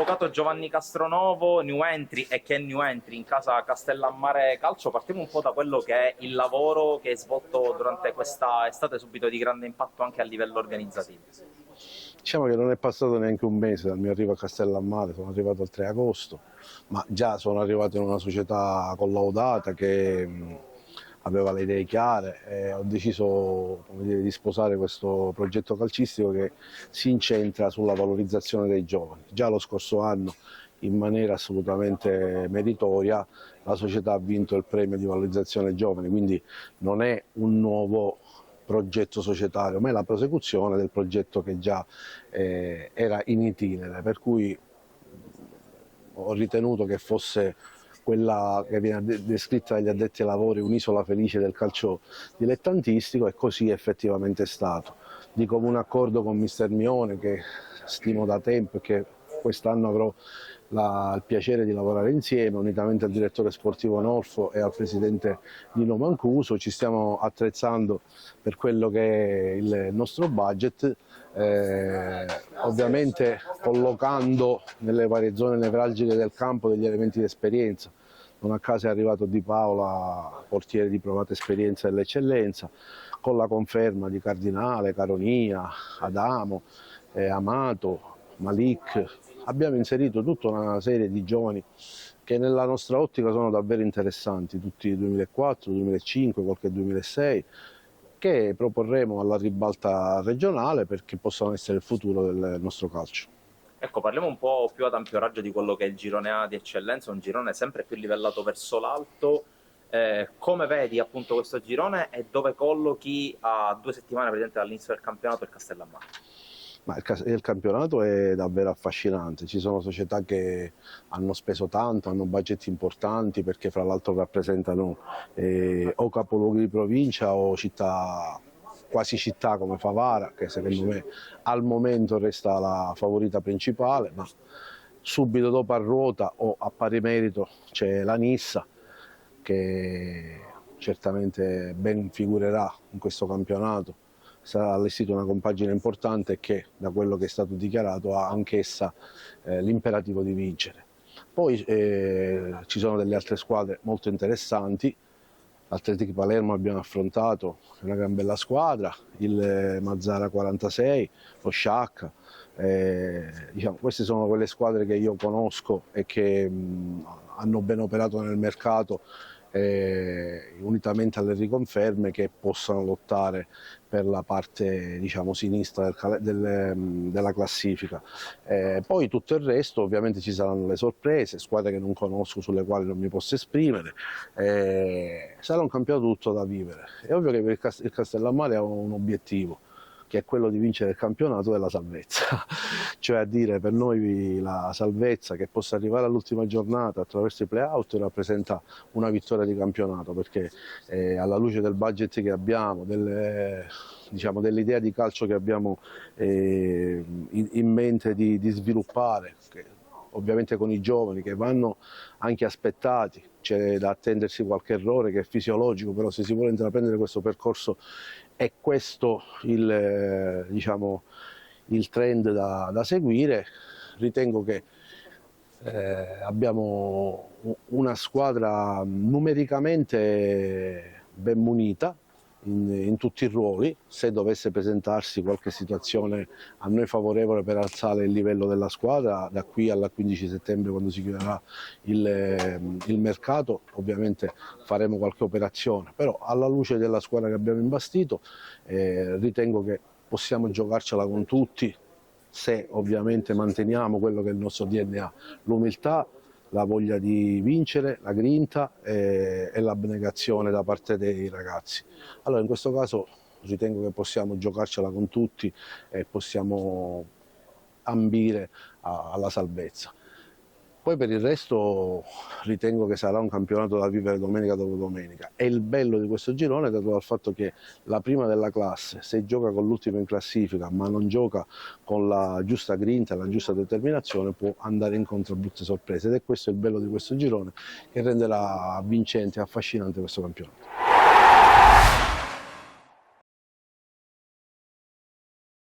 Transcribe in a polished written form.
giocato Giovanni Castronovo, new entry e che è new entry in casa Castellammare Calcio. Partiamo un po' da quello che è il lavoro che hai svolto durante questa estate, subito di grande impatto anche a livello organizzativo. Diciamo che non è passato neanche un mese dal mio arrivo a Castellammare, sono arrivato il 3 agosto, ma già sono arrivato in una società collaudata che aveva le idee chiare e ho deciso, come dire, di sposare questo progetto calcistico che si incentra sulla valorizzazione dei giovani. Già lo scorso anno, in maniera assolutamente meritoria, la società ha vinto il premio di valorizzazione giovani, quindi non è un nuovo progetto societario, ma è la prosecuzione del progetto che già era in itinere, per cui ho ritenuto che fosse quella che viene descritta dagli addetti ai lavori un'isola felice del calcio dilettantistico, e così effettivamente è stato. Di comune accordo con mister Mione, che stimo da tempo e che quest'anno avrò il piacere di lavorare insieme, unitamente al direttore sportivo Norfo e al presidente Nino Mancuso, ci stiamo attrezzando per quello che è il nostro budget, ovviamente collocando nelle varie zone nevralgiche del campo degli elementi di esperienza. Non a caso è arrivato Di Paola, portiere di provata esperienza e dell'eccellenza, con la conferma di Cardinale, Caronia, Adamo, Amato, Malik. Abbiamo inserito tutta una serie di giovani che nella nostra ottica sono davvero interessanti, tutti 2004, 2005, qualche 2006, che proporremo alla ribalta regionale perché possano essere il futuro del nostro calcio. Ecco, parliamo un po' più ad ampio raggio di quello che è il girone A di eccellenza, un girone sempre più livellato verso l'alto. Come vedi appunto questo girone e dove collochi a 2 settimane praticamente dall'inizio del campionato il Castellammare? Ma il campionato è davvero affascinante, ci sono società che hanno speso tanto, hanno budget importanti perché fra l'altro rappresentano o capoluoghi di provincia o città, quasi città come Favara, che secondo me al momento resta la favorita principale, ma subito dopo a ruota o a pari merito c'è la Nissa, che certamente ben figurerà in questo campionato. Sarà allestita una compagine importante e che, da quello che è stato dichiarato, ha anch'essa l'imperativo di vincere. Poi ci sono delle altre squadre molto interessanti. L'Atletic Palermo abbiamo affrontato, è una gran bella squadra, il Mazzara 46, lo Sciacca. Diciamo, queste sono quelle squadre che io conosco e che hanno ben operato nel mercato, unitamente alle riconferme, che possano lottare per la parte, diciamo, sinistra della classifica. Poi tutto il resto, ovviamente ci saranno le sorprese, squadre che non conosco, sulle quali non mi posso esprimere. Sarà un campionato tutto da vivere. È ovvio che per il Castellammare ha un obiettivo, che è quello di vincere il campionato della salvezza, cioè a dire, per noi la salvezza, che possa arrivare all'ultima giornata attraverso i play-out, rappresenta una vittoria di campionato, perché alla luce del budget che abbiamo, diciamo, dell'idea di calcio che abbiamo in mente di sviluppare, ovviamente con i giovani che vanno anche aspettati, c'è da attendersi qualche errore che è fisiologico, però se si vuole intraprendere questo percorso è questo diciamo, il trend da seguire. Ritengo che abbiamo una squadra numericamente ben munita in tutti i ruoli. Se dovesse presentarsi qualche situazione a noi favorevole per alzare il livello della squadra, da qui al 15 settembre, quando si chiuderà il mercato, ovviamente faremo qualche operazione, però alla luce della squadra che abbiamo imbastito ritengo che possiamo giocarcela con tutti, se ovviamente manteniamo quello che è il nostro DNA, l'umiltà, la voglia di vincere, la grinta e l'abnegazione da parte dei ragazzi. Allora in questo caso ritengo che possiamo giocarcela con tutti e possiamo ambire alla salvezza. Poi per il resto ritengo che sarà un campionato da vivere domenica dopo domenica, e il bello di questo girone è dato dal fatto che la prima della classe, se gioca con l'ultimo in classifica ma non gioca con la giusta grinta e la giusta determinazione, può andare incontro a brutte sorprese, ed è questo il bello di questo girone che renderà vincente e affascinante questo campionato.